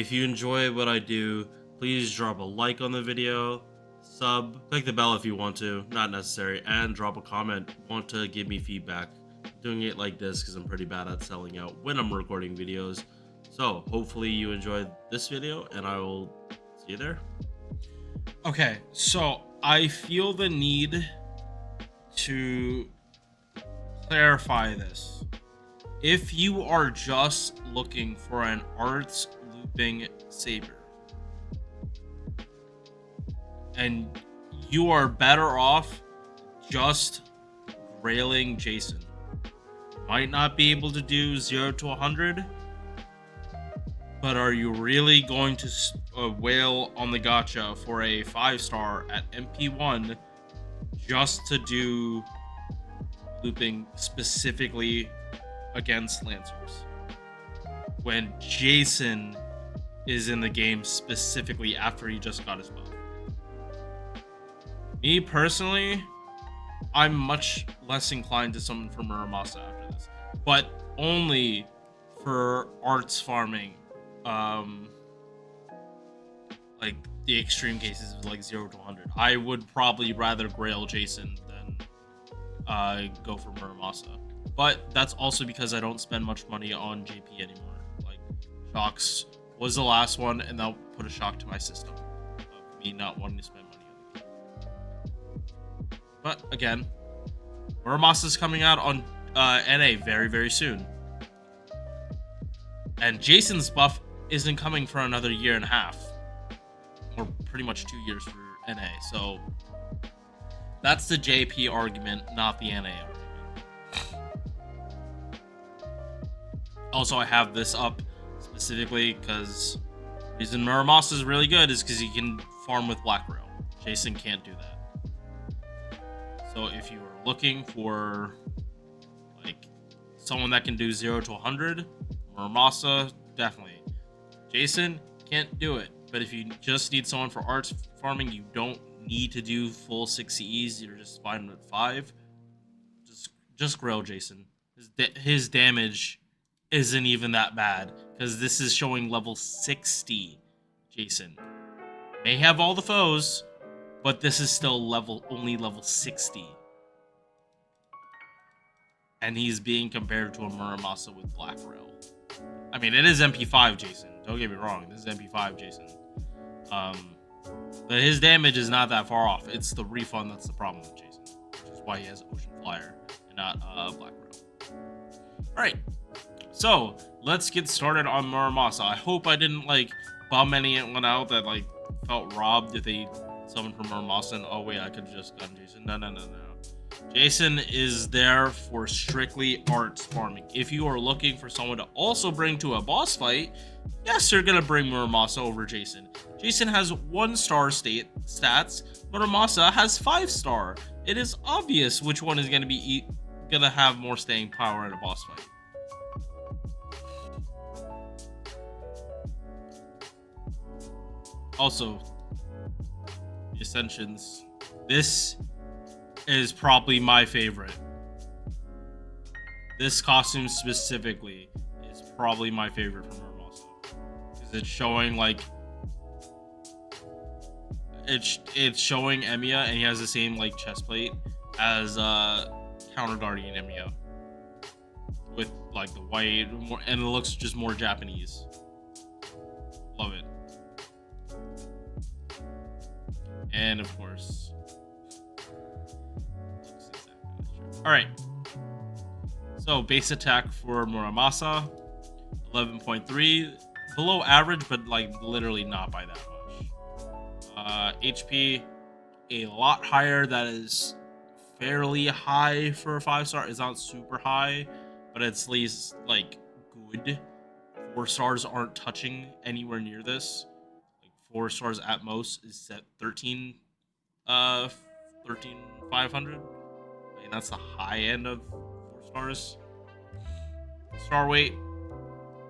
if you enjoy what I do, please drop a like on the video, click the bell if you want to, not necessary, and drop a comment. Want to give me feedback. I'm doing it like this because I'm pretty bad at selling out when I'm recording videos. So hopefully you enjoyed this video, and I will see you there. Okay, so I feel the need to clarify this. If you are just looking for an arts looping saber, and you are better off just grailing Jason. You might not be able to do 0 to 100, but are you really going to wail on the gacha for a 5-star at MP1 just to do looping specifically against Lancers, when Jason is in the game specifically after he just got his buff? Me personally, I'm much less inclined to summon for Muramasa after this, but only for arts farming, like the extreme cases of like 0 to 100. I would probably rather grail Jason than go for Muramasa. But that's also because I don't spend much money on JP anymore. Like, Shocks was the last one, and that'll put a shock to my system of me not wanting to spend money on the game. But again, Muramasa's coming out on NA very, very soon. And Jason's buff isn't coming for another 1.5 years. Or pretty much 2 years for NA. So that's the JP argument, not the NA argument. Also, I have this up specifically because the reason Muramasa is really good is because he can farm with Black Rail. Jason can't do that. So if you are looking for like someone that can do 0 to 100, Muramasa, definitely. Jason can't do it. But if you just need someone for arts farming, you don't need to do full 6 CEs. You're just fine with 5. Just grill Jason. His damage isn't even that bad because this is showing level 60 Jason. May have all the foes, but this is still only level 60. And he's being compared to a Muramasa with Black Rail. I mean, it is MP5 Jason. Don't get me wrong. This is MP5 Jason. But his damage is not that far off. It's the refund that's the problem with Jason, which is why he has Ocean Flyer and not Black Rail. Alright, so let's get started on Muramasa. I hope I didn't like bum anyone out that like felt robbed if they summoned for Muramasa and oh wait, I could have just gotten Jason. No. Jason is there for strictly arts farming. If you are looking for someone to also bring to a boss fight, yes, you're gonna bring Muramasa over Jason. Jason has 1-star stats. Muramasa has 5-star. It is obvious which one is gonna have more staying power in a boss fight. Also, the Ascensions. This is probably my favorite. This costume specifically is probably my favorite from Muramasa. Because it's showing like it's showing Emiya, and he has the same like chest plate as Counter Guardian Emiya. With like the white, and it looks just more Japanese. Love it. And of course, alright, so base attack for Muramasa, 11.3, below average, but like literally not by that much. HP, a lot higher. That is fairly high for a 5-star. It's not super high, but it's at least like good. 4 stars aren't touching anywhere near this. 4 stars at most is set 13,500. I mean, that's the high end of 4 stars. Star weight,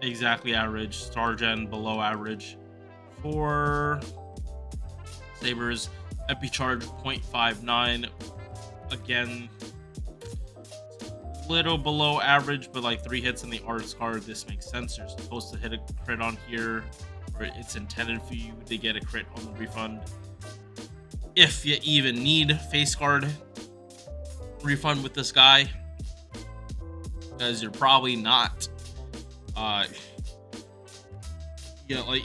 exactly average. Star gen, below average. For sabers, epi charge 0.59. Again, little below average, but like 3 hits in the arts card. This makes sense. You're supposed to hit a crit on here, or where it's intended for you to get a crit on the refund. If you even need face guard refund with this guy, because you're probably not. Like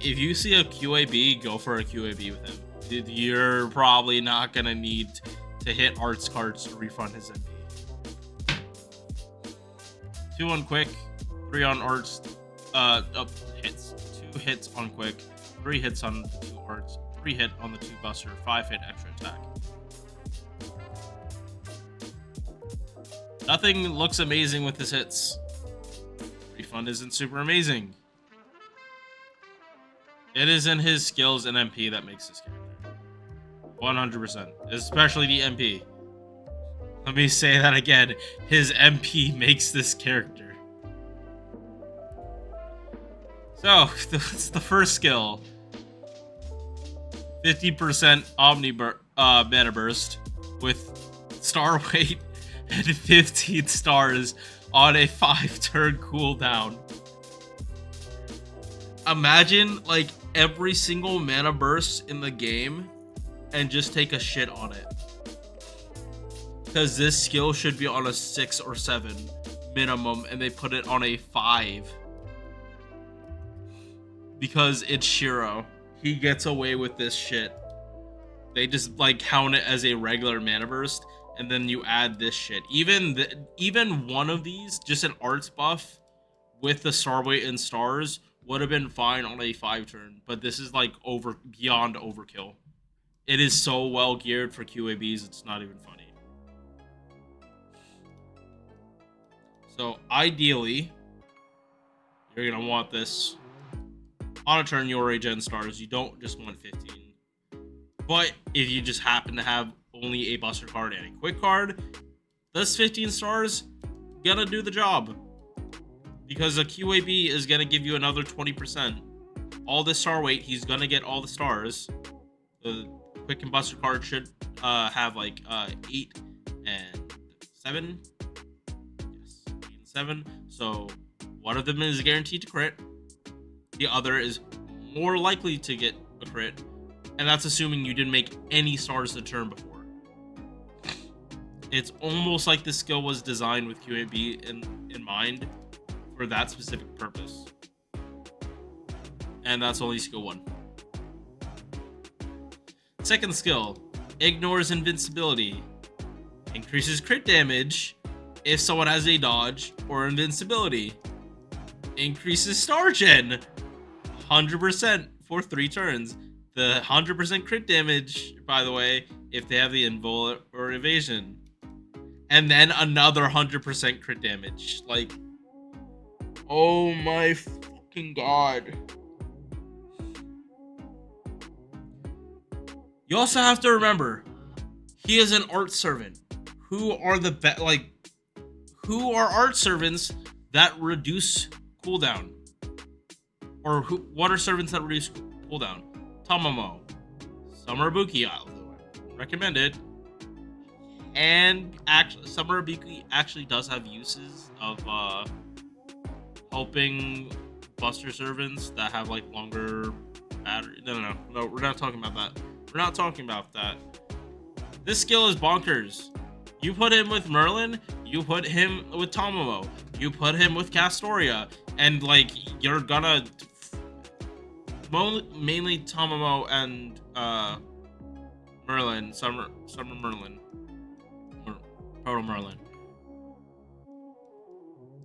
if you see a QAB, go for a QAB with him. You're probably not gonna need to hit arts cards to refund his MP. 2 on quick, 3 on arts, hits, 2 hits on quick, 3 hits on the 2 arts, 3 hit on the 2 buster, 5 hit extra attack. Nothing looks amazing with his hits. Refund isn't super amazing. It isn't his skills and MP that makes this character. 100%. Especially the MP. Let me say that again. His MP makes this character. So, that's the first skill. 50% Mana Burst with star weight and 15 stars on a 5-turn cooldown. Imagine like every single mana burst in the game and just take a shit on it. Because this skill should be on a 6 or 7 minimum and they put it on a 5. Because it's Shirou. He gets away with this shit. They just like count it as a regular mana burst and then you add this shit. Even one of these, just an arts buff with the star weight and stars, would have been fine on a 5-turn, but this is like beyond overkill. It is so well geared for QABs, it's not even funny. So ideally, you're gonna want this on a turn. You already gen stars. You don't just want 15. But if you just happen to have only a buster card and a quick card, this 15 stars gonna do the job. Because a QAB is going to give you another 20%. All the star weight, he's going to get all the stars. The quick and buster card should have like 8 and 7. Yes, 8 and 7. So one of them is guaranteed to crit. The other is more likely to get a crit. And that's assuming you didn't make any stars the turn before. It's almost like this skill was designed with QAB in mind. For that specific purpose. And that's only skill 1. Second skill, ignores invincibility. Increases crit damage if someone has a dodge or invincibility. Increases star gen 100% for 3 turns. The 100% crit damage, by the way, if they have the invul or evasion. And then another 100% crit damage. Like, oh my fucking god. You also have to remember, he is an art servant. Who are who are art servants that reduce cooldown? Or what are servants that reduce cooldown? Tamamo. Summer Ibuki, recommended. And actually, Summer Ibuki actually does have uses of helping buster servants that have like longer battery. No, we're not talking about that. We're not talking about that. This skill is bonkers. You put him with Merlin, you put him with Tamamo, you put him with Castoria, and like you're gonna mainly Tamamo and Merlin, Summer Merlin, Proto Merlin.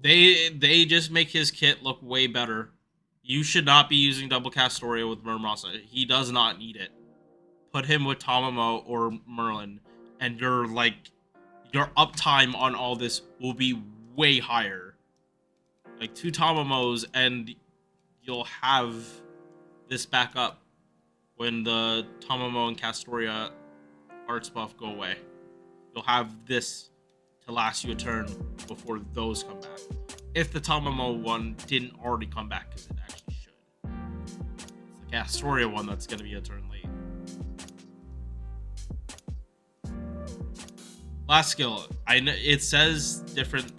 They just make his kit look way better. You should not be using double Castoria with Muramasa. He does not need it. Put him with Tamamo or Merlin, and your uptime on all this will be way higher. Like 2 Tamamos, and you'll have this back up when the Tamamo and Castoria arts buff go away. You'll have this to last you a turn before those come back. If the Tamamo one didn't already come back, because it actually should. It's the Castoria one that's going to be a turn late. Last skill. It says different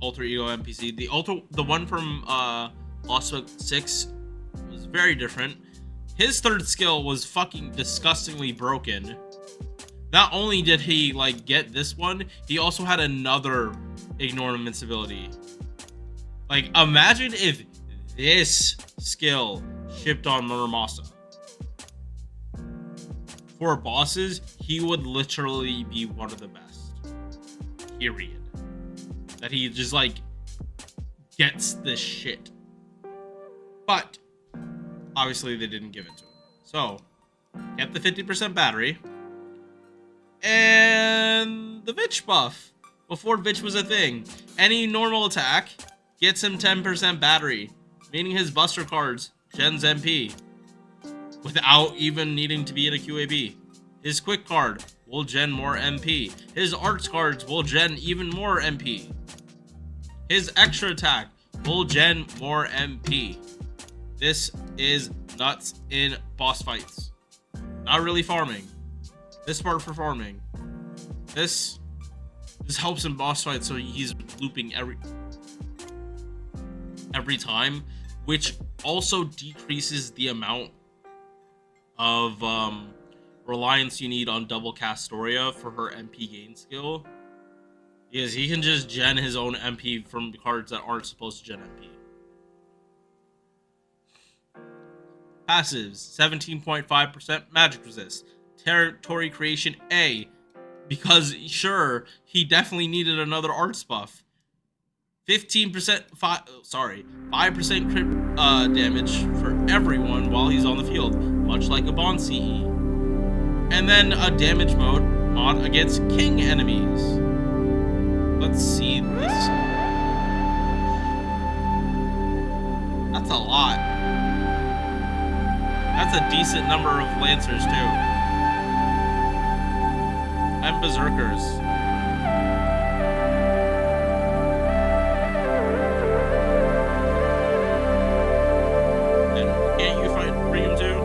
alter ego NPC. The one from Lostbelt 6 was very different. His third skill was fucking disgustingly broken. Not only did he like get this one, he also had another ignore invincibility. Like, imagine if this skill shipped on Muramasa. For bosses, he would literally be one of the best. Period. That he just like gets this shit. But obviously they didn't give it to him. So, kept the 50% battery. And the Vitch buff. Before Vitch was a thing. Any normal attack gets him 10% battery. Meaning his Buster cards gens MP. Without even needing to be in a QAB. His quick card will gen more MP. His arts cards will gen even more MP. His extra attack will gen more MP. This is nuts in boss fights. Not really farming. This part for farming. This helps in boss fights, so he's looping every time, which also decreases the amount of reliance you need on double Castoria for her MP gain skill. Because he can just gen his own MP from cards that aren't supposed to gen MP. Passives, 17.5% magic resist. Territory creation A, because sure, he definitely needed another arts buff. 5% crit damage for everyone while he's on the field, much like a Bond CE. And then a damage mod against king enemies. Let's see this. That's a lot. That's a decent number of Lancers, too. And Berserkers. And can't you bring him too?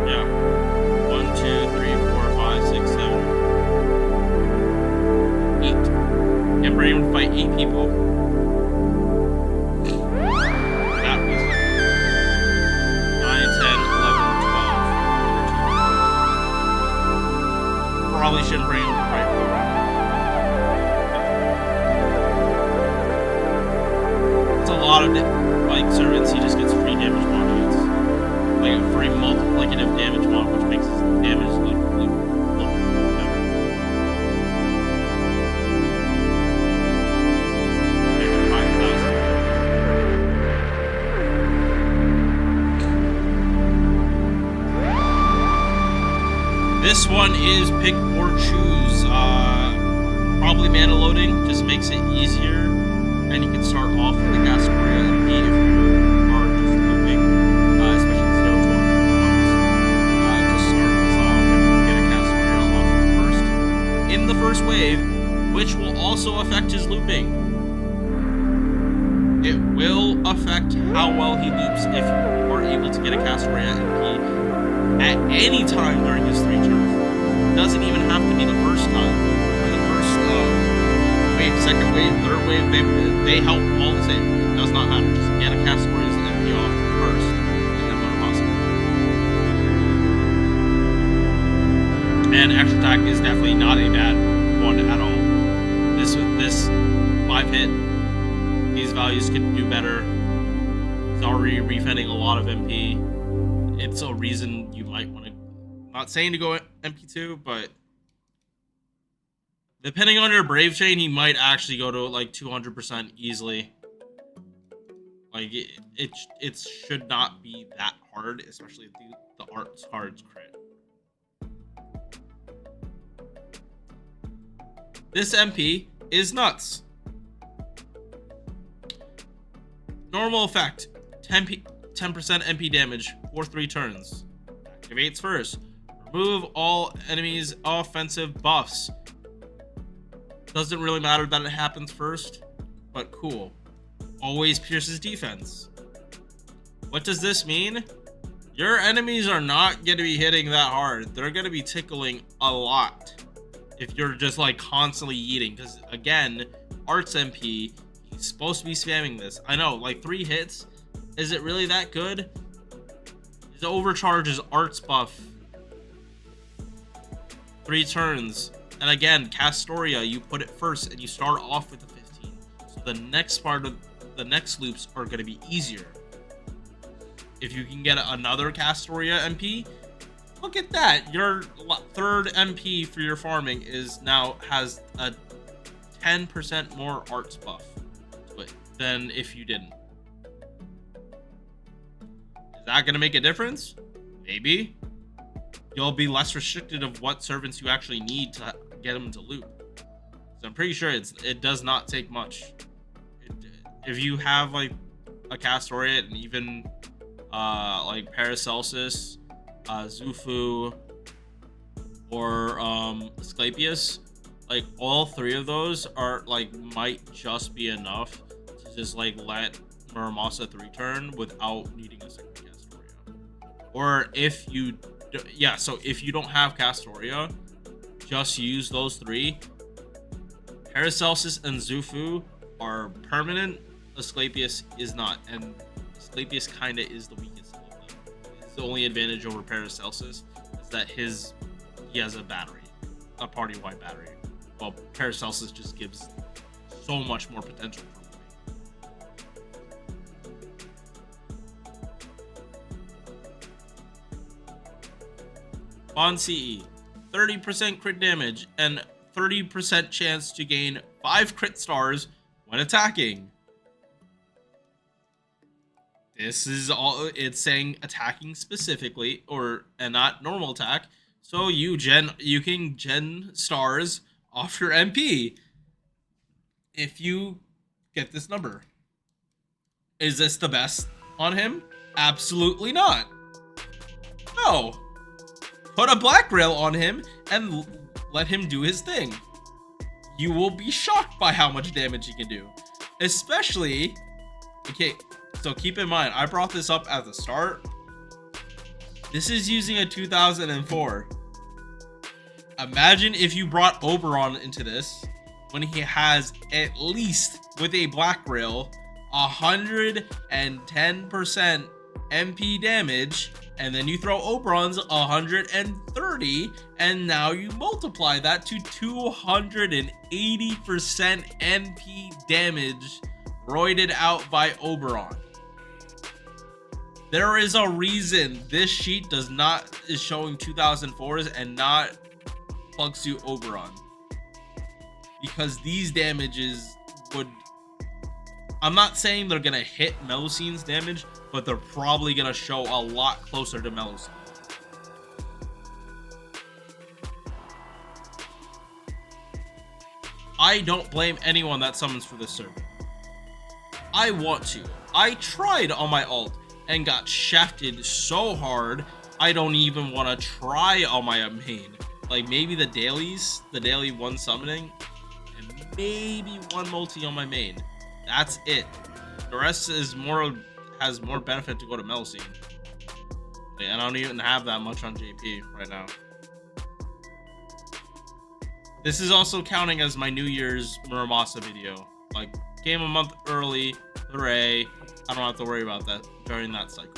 Yeah. 1, 2, 3, 4, 5, 6, 7, 8. Can't bring him to fight 8 people. Probably shouldn't bring him right forward. It's a lot of like servants. He just gets free damage mod. Like a free multiplicative damage mod, which makes his damage look better. This one is pick or choose. Probably mana loading just makes it easier, and you can start off with the Castoria MP if you are just looping, especially the 0 to 1 ones. Just start this off and get a Castoria off first in the first wave, which will also affect his looping. It will affect how well he loops if you are able to get a Castoria MP at any time during his 3 turns. It doesn't even have to be the first time. Or the first wave, second wave, third wave, they help all the same. It does not matter. Just get a Castoria's MP off first, and then Muramasa. And extra attack is definitely not a bad one at all. This 5 hit, these values can do better. It's already refending a lot of MP. It's a reason you might want to, not saying to go MP2, but depending on your Brave Chain, he might actually go to like 200% easily. Like it should not be that hard, especially if the arts cards crit. This MP is nuts. Normal effect, 10% MP damage for 3 turns. Activates first. Remove all enemies' offensive buffs. Doesn't really matter that it happens first, but cool. Always pierces defense. What does this mean? Your enemies are not going to be hitting that hard. They're going to be tickling a lot if you're just like constantly eating. Because again, Arts MP, He's supposed to be spamming this. I know, like 3 hits. Is it really that good? His overcharge is arts buff. 3 turns. And again, Castoria, you put it first and you start off with the 15. So the next part of the next loops are going to be easier. If you can get another Castoria MP, look at that. Your 3rd MP for your farming is now has a 10% more arts buff to it than if you didn't. Is that going to make a difference? Maybe. You'll be less restricted of what servants you actually need to get them to loop. So I'm pretty sure it does not take much. If you have like a Castoria and even like Paracelsus, Zufu, or Asclepius, like all 3 of those are like might just be enough to just like let Muramasa 3-turn without needing a second Castoria. Or if you so if you don't have Castoria, just use those 3. Paracelsus and Zufu are permanent. Asclepius is not, and Asclepius kind of is the weakest of them. His only advantage over Paracelsus is that he has a battery, a party-wide battery. Well, Paracelsus just gives so much more potential for looping. Bond CE, 30% crit damage and 30% chance to gain 5 crit stars when attacking. This is all it's saying, attacking specifically, and not normal attack. So you can gen stars off your MP if you get this number. Is this the best on him? Absolutely not. No. Put a black rail on him and let him do his thing. You will be shocked by how much damage he can do. Especially, okay, so keep in mind, I brought this up at the start. This is using a 2004. Imagine if you brought Oberon into this when he has, at least with a black rail, 110% MP damage, and then you throw Oberon's 130, and now you multiply that to 280% MP damage roided out by Oberon. There is a reason this sheet is showing 2004s and not plug suit Oberon, because these damages would, I'm not saying they're gonna hit Melusine's damage, but they're probably gonna show a lot closer to Melusine. I don't blame anyone that summons for this server. I want to. I tried on my alt and got shafted so hard, I don't even want to try on my main. Like maybe the daily 1 summoning, and maybe 1 multi on my main. That's it. The rest has more benefit to go to Melusine. And I don't even have that much on JP right now. This is also counting as my New Year's Muramasa video. Like, came a month early, hooray. I don't have to worry about that during that cycle.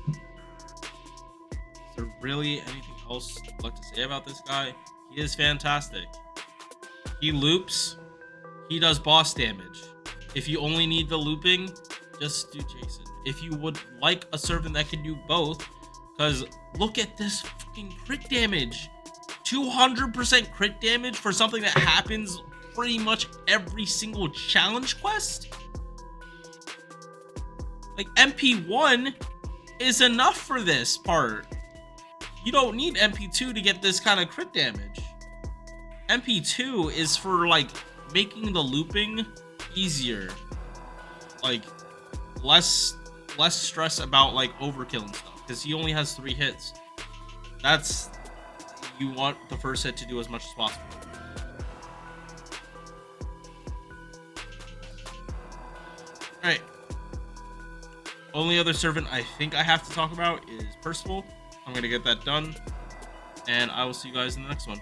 Is there really anything else I'd like to say about this guy? He is fantastic. He loops. He does boss damage. If you only need the looping, just do Jason. If you would like a servant that can do both, because look at this fucking crit damage. 200% crit damage for something that happens pretty much every single challenge quest? Like, MP1 is enough for this part. You don't need MP2 to get this kind of crit damage. MP2 is for, like, making the looping easier. Like, less stress about, like, overkill and stuff. Because he only has 3 hits. You want the first hit to do as much as possible. Alright. Only other servant I think I have to talk about is Percival. I'm going to get that done. And I will see you guys in the next one.